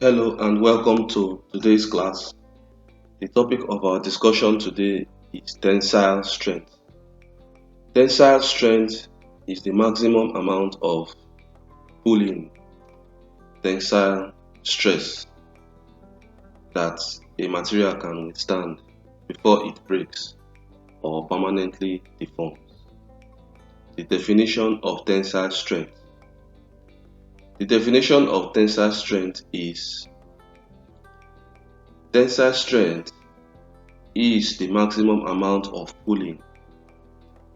Hello and welcome to today's class. The topic of our discussion today is tensile strength. Tensile strength is the maximum amount of pulling tensile stress that a material can withstand before it breaks or permanently deforms. The definition of tensile strength. The definition of tensile strength is tensile strength is the maximum amount of pulling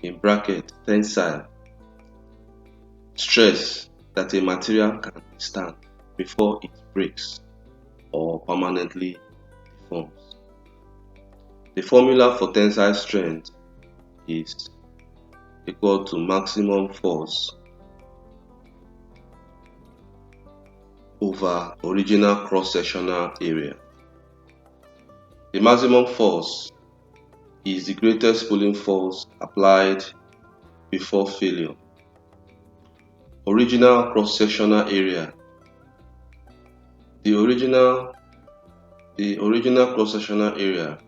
in bracket tensile stress that a material can withstand before it breaks or permanently deforms. The formula for tensile strength is equal to maximum force over original cross-sectional area. The maximum force is the greatest pulling force applied before failure. Original cross-sectional area. The original cross-sectional area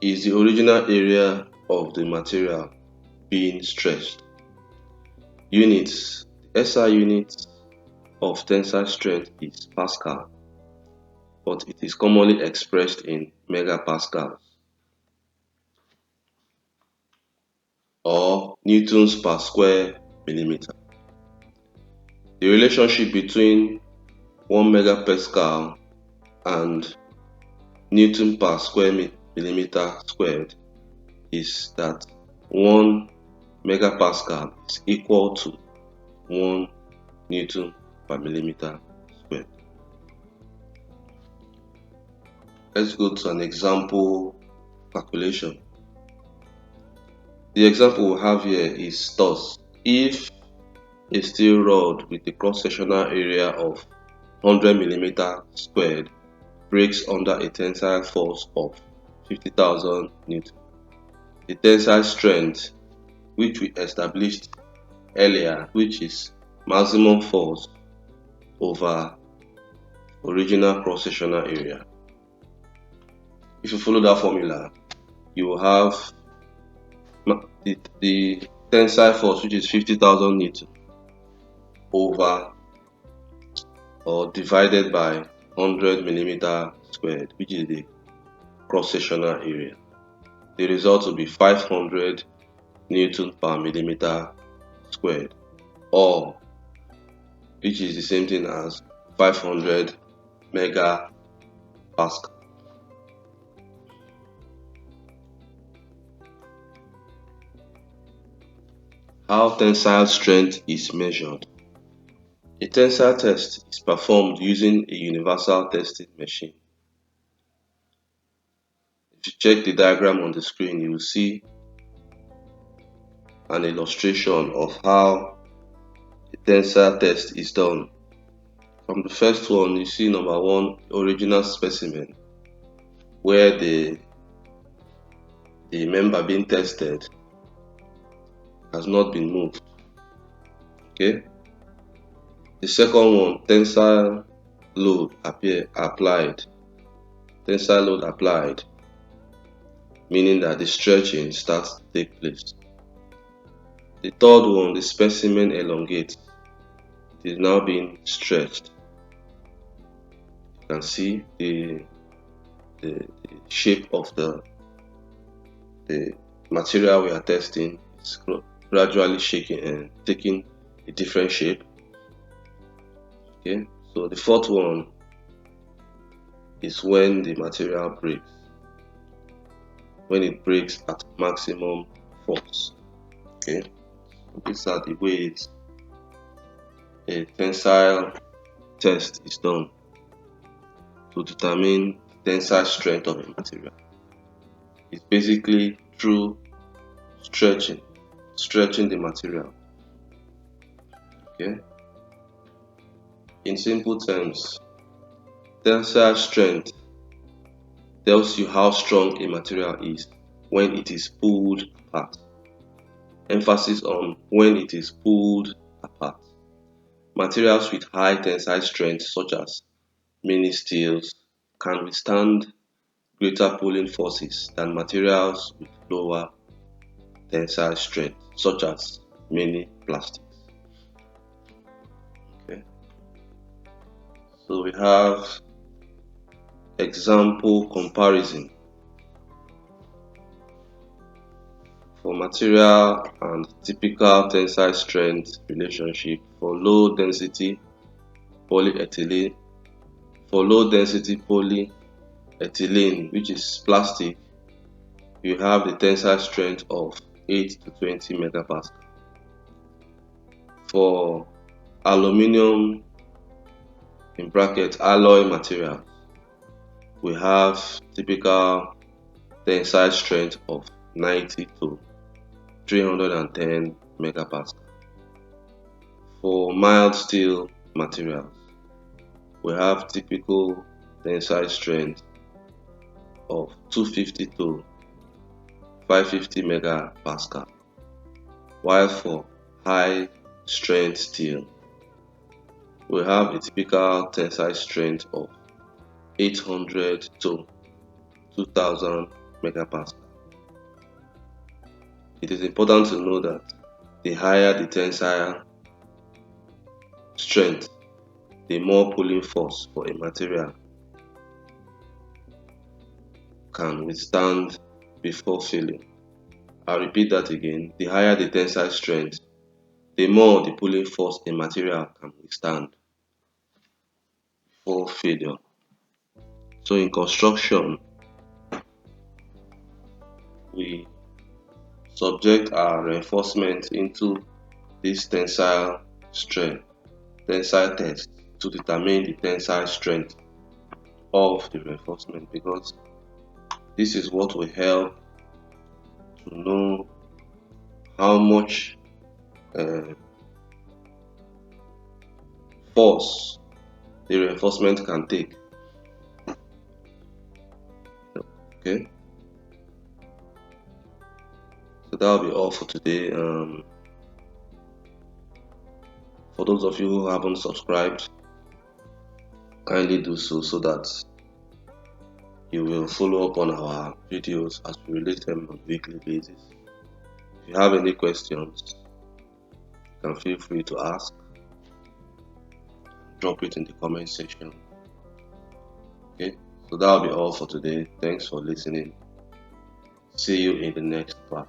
is the original area of the material being stretched. Units. The SI unit of tensile strength is Pascal, but it is commonly expressed in megapascals or newtons per square millimeter. The relationship between 1 megapascal and newton per square millimeter squared is that 1 megapascal is equal to 1 newton per millimeter squared. Let's go to an example calculation. The example we have here is thus: if a steel rod with a cross-sectional area of 100 millimeter squared breaks under a tensile force of 50,000 Newton, the tensile strength, which we established earlier, which is maximum force over original cross-sectional area. If you follow that formula, you will have the tensile force, which is 50,000 Newton, over or divided by 100 millimeter squared, which is the cross-sectional area. The result will be 500 Newton per millimeter squared, or which is the same thing as 500 megapascal. How tensile strength is measured. A tensile test is performed using a universal testing machine. If you check the diagram on the screen, you will see an illustration of how a tensile test is done. From the first one, you see number one, original specimen, where the member being tested has not been moved. Okay. The second one, tensile load applied. Tensile load applied, meaning that the stretching starts to take place. The third one, the specimen elongates. It is now being stretched. You can see the shape of the material we are testing is gradually shaking and taking a different shape. Okay, so the fourth one is when the material breaks, when it breaks at maximum force. Okay, these are the ways a tensile test is done to determine tensile strength of a material. It's basically through stretching the material. Okay, in simple terms, tensile strength tells you how strong a material is when it is pulled apart. Emphasis on when it is pulled apart. Materials with high tensile strength, such as mini steels can withstand greater pulling forces than materials with lower tensile strength, such as many plastics. Okay. So we have example comparison for material and typical tensile strength relationship for low density polyethylene. For low density polyethylene, which is plastic, you have the tensile strength of 8 to 20 megapascal. For aluminum in bracket alloy material, we have typical tensile strength of 90 to 310 megapascal. For mild steel materials, we have typical tensile strength of 250 to 550 megapascal, while for high strength steel, we have a typical tensile strength of 800 to 2000 megapascal. It is important to know that the higher the tensile strength, the more pulling force for a material can withstand before failing. I'll repeat that again. The higher the tensile strength, the more the pulling force a material can withstand before failure. So in construction, we subject our reinforcement into this tensile test to determine the tensile strength of the reinforcement, because this is what will help to know how much uh, force the reinforcement can take. Okay, so that'll be all for today. For those of you who haven't subscribed, kindly do so that you will follow up on our videos as we release them on a weekly basis. If you have any questions, you can feel free to ask. Drop it in the comment section. Okay, so that'll be all for today. Thanks for listening. See you in the next class.